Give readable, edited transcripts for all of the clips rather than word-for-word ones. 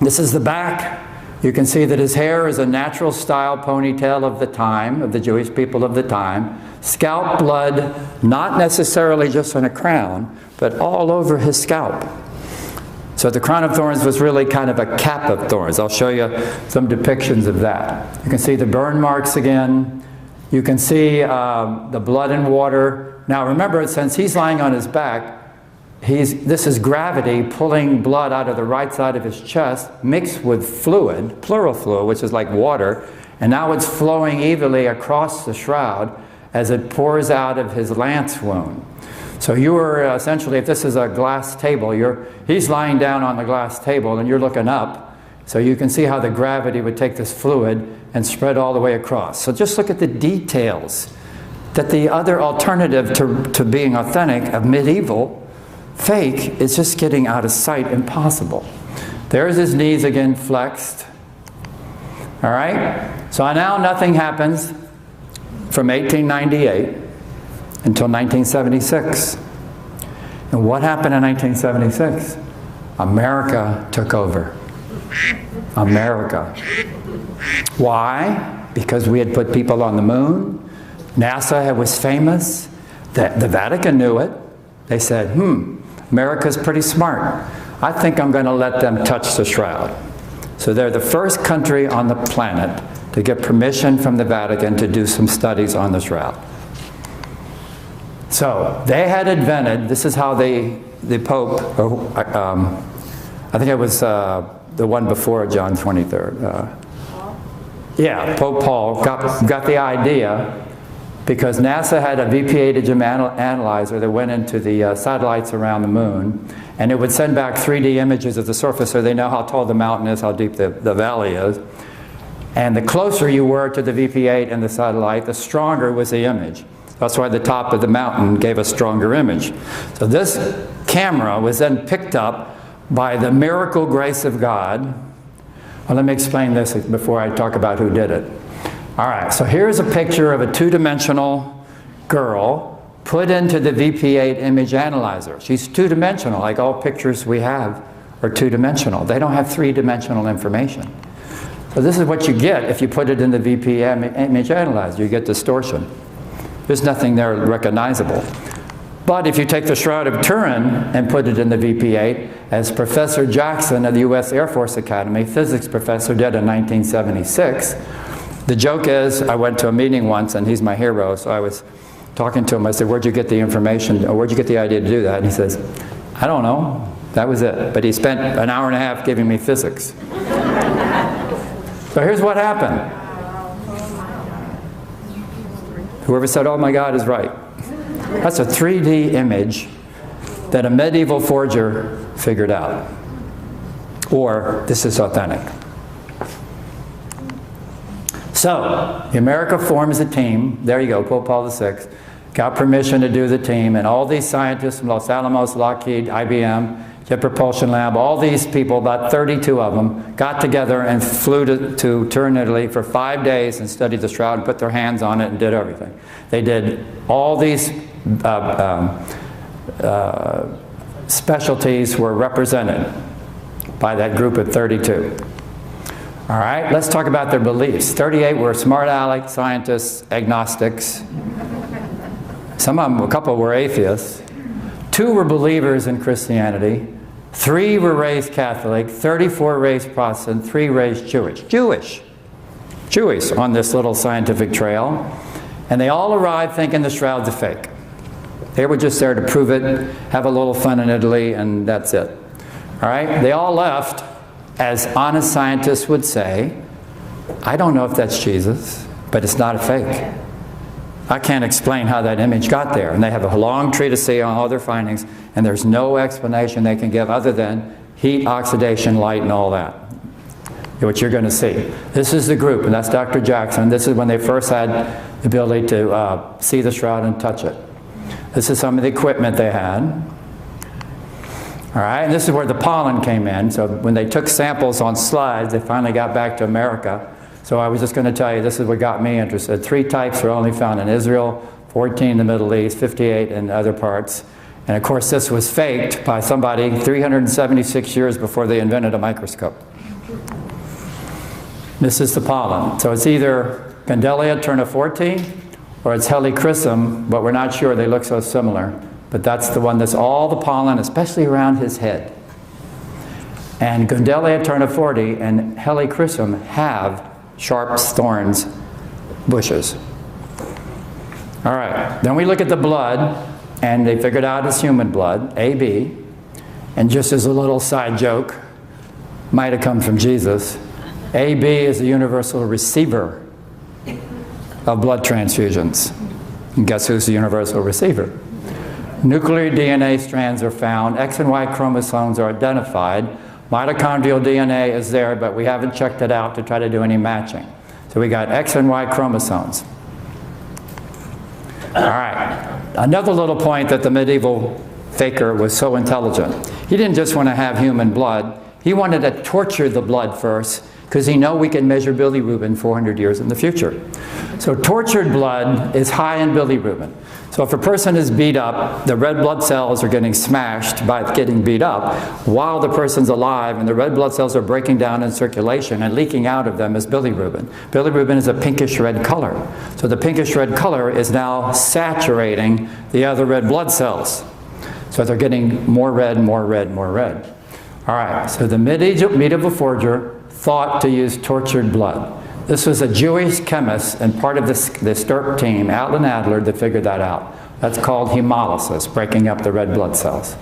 This is the back. You can see that his hair is a natural style ponytail of the time, of the Jewish people of the time. Scalp blood, not necessarily just on a crown, but all over his scalp. So the crown of thorns was really kind of a cap of thorns. I'll show you some depictions of that. You can see the burn marks again. You can see the blood and water. Now remember, since he's lying on his back, this is gravity pulling blood out of the right side of his chest, mixed with fluid, pleural fluid, which is like water, and now it's flowing evenly across the shroud as it pours out of his lance wound. So you are essentially, if this is a glass table, he's lying down on the glass table and you're looking up, so you can see how the gravity would take this fluid and spread all the way across. So just look at the details, that the other alternative to being authentic, of medieval, fake, is just getting out of sight, impossible. There's his knees again flexed. All right? So now nothing happens from 1898 until 1976. And what happened in 1976? America took over. America. Why? Because we had put people on the moon. NASA was famous. The Vatican knew it. They said, America's pretty smart. I think I'm going to let them touch the shroud. So they're the first country on the planet to get permission from the Vatican to do some studies on the shroud. So they had invented, this is how the Pope, I think it was the one before John 23rd. Yeah, Pope Paul got the idea, because NASA had a VPA digital analyzer that went into the satellites around the moon, and it would send back 3D images of the surface so they know how tall the mountain is, how deep the valley is. And the closer you were to the VP8 and the satellite, the stronger was the image. That's why the top of the mountain gave a stronger image. So this camera was then picked up by the miracle grace of God. Well, let me explain this before I talk about who did it. All right, so here's a picture of a two-dimensional girl put into the VP8 image analyzer. She's two-dimensional, like all pictures we have are two-dimensional. They don't have three-dimensional information. So this is what you get if you put it in the VP image analyzer. You get distortion. There's nothing there recognizable. But if you take the Shroud of Turin and put it in the VP8, as Professor Jackson of the US Air Force Academy, physics professor, did in 1976, the joke is, I went to a meeting once, and he's my hero, so I was talking to him. I said, where'd you get the information, or where'd you get the idea to do that? And he says, I don't know. That was it. But he spent an hour and a half giving me physics. So here's what happened. Whoever said, oh my God, is right. That's a 3D image that a medieval forger figured out. Or, this is authentic. So, the America forms a team. There you go, Pope Paul VI. Got permission to do the team, and all these scientists from Los Alamos, Lockheed, IBM, Jet Propulsion Lab, all these people, about 32 of them, got together and flew to Turin, Italy for 5 days and studied the shroud and put their hands on it and did everything. They did all these specialties were represented by that group of 32. All right, let's talk about their beliefs. 38 were smart aleck scientists, agnostics. Some of them, a couple were atheists. 2 were believers in Christianity. 3 were raised Catholic. 34 raised Protestant. 3 raised Jewish. Jewish on this little scientific trail. And they all arrived thinking the shroud's a fake. They were just there to prove it, have a little fun in Italy, and that's it. All right, they all left. As honest scientists would say, I don't know if that's Jesus, but it's not a fake. I can't explain how that image got there. And they have a long treatise on all their findings, and there's no explanation they can give other than heat, oxidation, light, and all that. What you're going to see. This is the group, and that's Dr. Jackson. This is when they first had the ability to see the shroud and touch it. This is some of the equipment they had. All right, and this is where the pollen came in. So when they took samples on slides, they finally got back to America. So I was just going to tell you, this is what got me interested. 3 types are only found in Israel, 14 in the Middle East, 58 in other parts. And of course, this was faked by somebody 376 years before they invented a microscope. This is the pollen. So it's either Gandelia terniforti or it's Helichrysum, but we're not sure. They look so similar. But that's the one that's all the pollen, especially around his head. And Gandelia terniforti and Helichrysum have sharp thorns, bushes. All right, then we look at the blood, and they figured out it's human blood, AB. And just as a little side joke, might have come from Jesus, AB is the universal receiver of blood transfusions. And guess who's the universal receiver? Nuclear DNA strands are found, X and Y chromosomes are identified, mitochondrial DNA is there, but we haven't checked it out to try to do any matching. So we got X and Y chromosomes. All right, another little point that the medieval faker was so intelligent. He didn't just want to have human blood, he wanted to torture the blood first, because he knows we can measure bilirubin 400 years in the future. So tortured blood is high in bilirubin. So if a person is beat up, the red blood cells are getting smashed by getting beat up while the person's alive, and the red blood cells are breaking down in circulation, and leaking out of them is bilirubin. Bilirubin is a pinkish red color. So the pinkish red color is now saturating the other red blood cells. So they're getting more red, more red, more red. All right, so the medieval forger thought to use tortured blood. This was a Jewish chemist and part of the Stirp team, Allen Adler, that figured that out. That's called hemolysis, breaking up the red blood cells.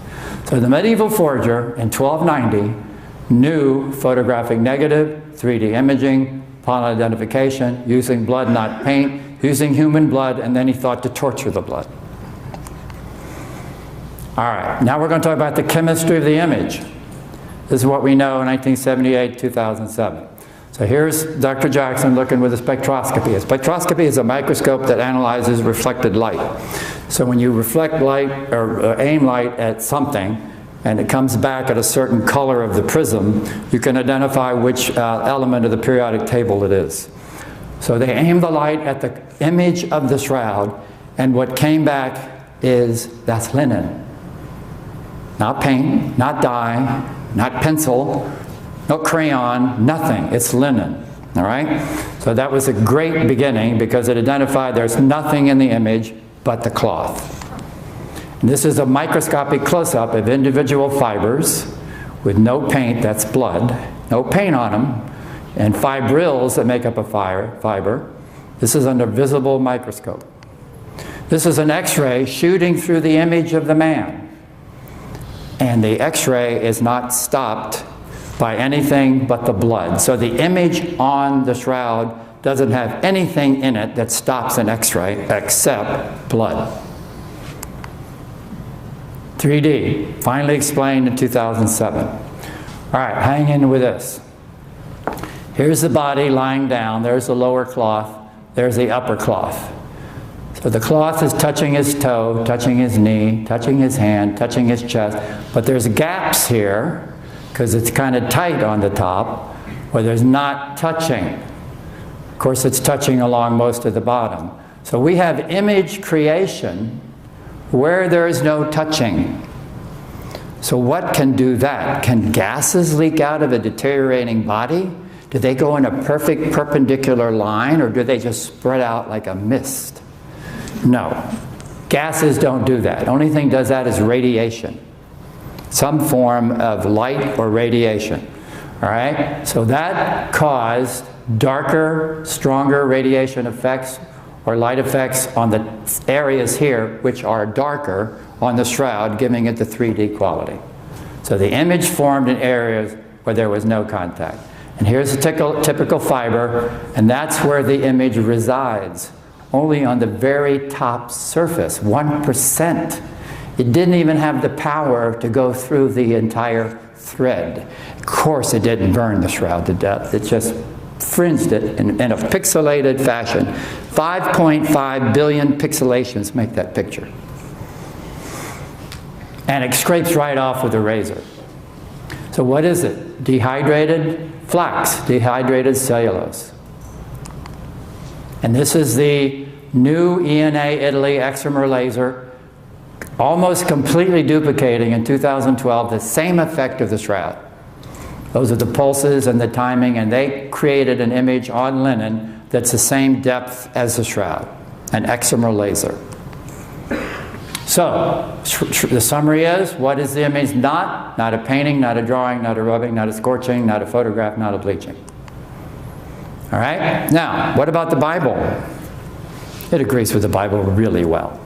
So the medieval forger in 1290 knew photographic negative, 3D imaging, pollen identification, using blood, not paint, using human blood, and then he thought to torture the blood. All right, now we're going to talk about the chemistry of the image. This is what we know in 1978, 2007. So here's Dr. Jackson looking with a spectroscopy. A spectroscopy is a microscope that analyzes reflected light. So when you reflect light or aim light at something and it comes back at a certain color of the prism, you can identify which element of the periodic table it is. So they aimed the light at the image of the shroud, and what came back is that's linen. Not paint, not dye, not pencil, no crayon, nothing. It's linen, all right? So that was a great beginning because it identified there's nothing in the image but the cloth. And this is a microscopic close-up of individual fibers with no paint, that's blood, no paint on them, and fibrils that make up a fiber. This is under visible microscope. This is an X-ray shooting through the image of the man. And the X-ray is not stopped by anything but the blood. So the image on the shroud doesn't have anything in it that stops an X-ray except blood. 3D, finally explained in 2007. All right, hang in with this. Here's the body lying down, there's the lower cloth, there's the upper cloth. So the cloth is touching his toe, touching his knee, touching his hand, touching his chest, but there's gaps here because it's kind of tight on the top where there's not touching. Of course, it's touching along most of the bottom. So we have image creation where there is no touching. So what can do that? Can gases leak out of a deteriorating body? Do they go in a perfect perpendicular line, or do they just spread out like a mist? No, gases don't do that. The only thing that does that is radiation. Some form of light or radiation. All right? So that caused darker, stronger radiation effects or light effects on the areas here which are darker on the shroud, giving it the 3D quality. So the image formed in areas where there was no contact. And here's a typical fiber, and that's where the image resides. Only on the very top surface, 1%. It didn't even have the power to go through the entire thread. Of course, it didn't burn the shroud to death. It just fringed it in a pixelated fashion. 5.5 billion pixelations make that picture. And it scrapes right off with a razor. So what is it? Dehydrated flax, dehydrated cellulose. And this is the new ENA Italy excimer laser almost completely duplicating in 2012 the same effect of the shroud. Those are the pulses and the timing, and they created an image on linen that's the same depth as the shroud, an excimer laser. So, the summary is, what is the image not? Not a painting, not a drawing, not a rubbing, not a scorching, not a photograph, not a bleaching. All right? Now, what about the Bible? It agrees with the Bible really well.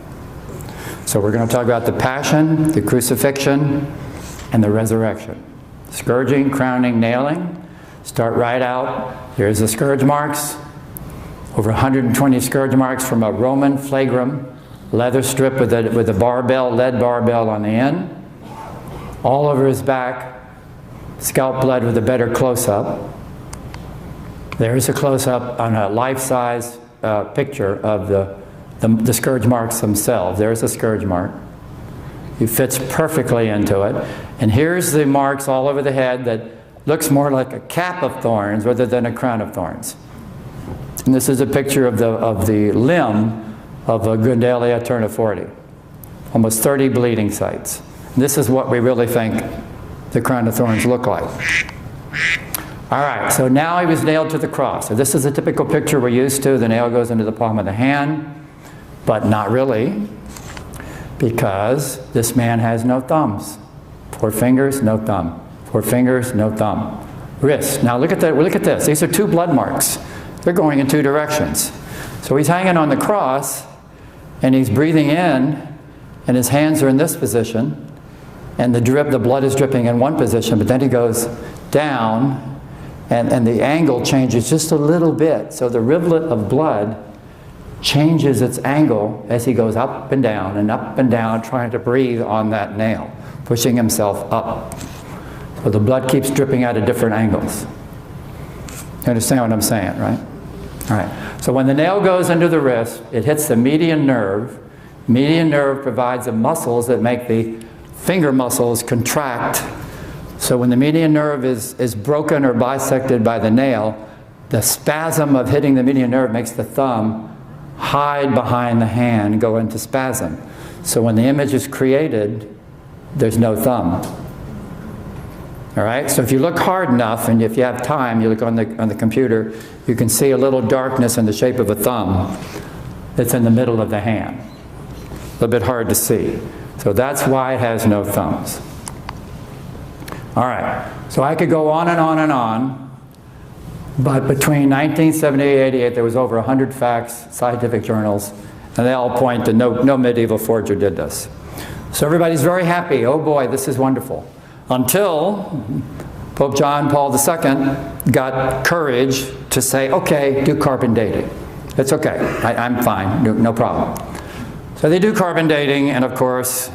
So we're going to talk about the Passion, the Crucifixion, and the Resurrection. Scourging, crowning, nailing. Start right out. Here's the scourge marks. Over 120 scourge marks from a Roman flagrum, leather strip with a barbell, lead barbell on the end. All over his back, scalp blood with a better close-up. There's a close-up on a life-size picture of the scourge marks themselves. There's a scourge mark. He fits perfectly into it. And here's the marks all over the head that looks more like a cap of thorns rather than a crown of thorns. And this is a picture of the limb of a Gundelia terniforti. Almost 30 bleeding sites. And this is what we really think the crown of thorns look like. All right, so now he was nailed to the cross. So this is a typical picture we're used to. The nail goes into the palm of the hand, but not really, because this man has no thumbs. 4 fingers, no thumb. 4 fingers, no thumb. Wrist. Now look at that. Look at this. These are 2 blood marks. They're going in 2 directions. So he's hanging on the cross, and he's breathing in, and his hands are in this position, and the blood is dripping in one position, but then he goes down, and the angle changes just a little bit. So the rivulet of blood changes its angle as he goes up and down, trying to breathe on that nail, pushing himself up. So the blood keeps dripping out at different angles. You understand what I'm saying, right? All right. So when the nail goes into the wrist, it hits the median nerve. Median nerve provides the muscles that make the finger muscles contract. So when the median nerve is broken or bisected by the nail, the spasm of hitting the median nerve makes the thumb hide behind the hand and go into spasm. So when the image is created, there's no thumb. All right? So if you look hard enough, and if you have time, you look on the computer, you can see a little darkness in the shape of a thumb that's in the middle of the hand. A little bit hard to see. So that's why it has no thumbs. All right, so I could go on and on and on, but between 1978 and 88, there was over 100 facts, scientific journals, and they all point to no medieval forger did this. So everybody's very happy. Oh boy, this is wonderful. Until Pope John Paul II got courage to say, okay, do carbon dating. It's okay, I'm fine, no problem. So they do carbon dating, and of course,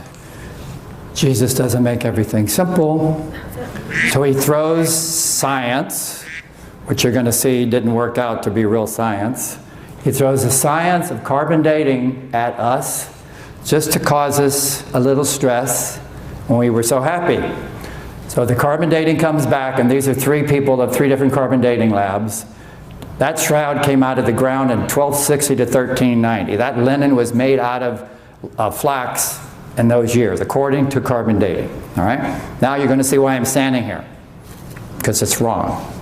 Jesus doesn't make everything simple. So he throws science, which you're going to see didn't work out to be real science. He throws the science of carbon dating at us just to cause us a little stress when we were so happy. So the carbon dating comes back, and these are 3 people of 3 different carbon dating labs. That shroud came out of the ground in 1260 to 1390. That linen was made out of flax in those years, according to carbon dating. All right? Now you're going to see why I'm standing here, because it's wrong.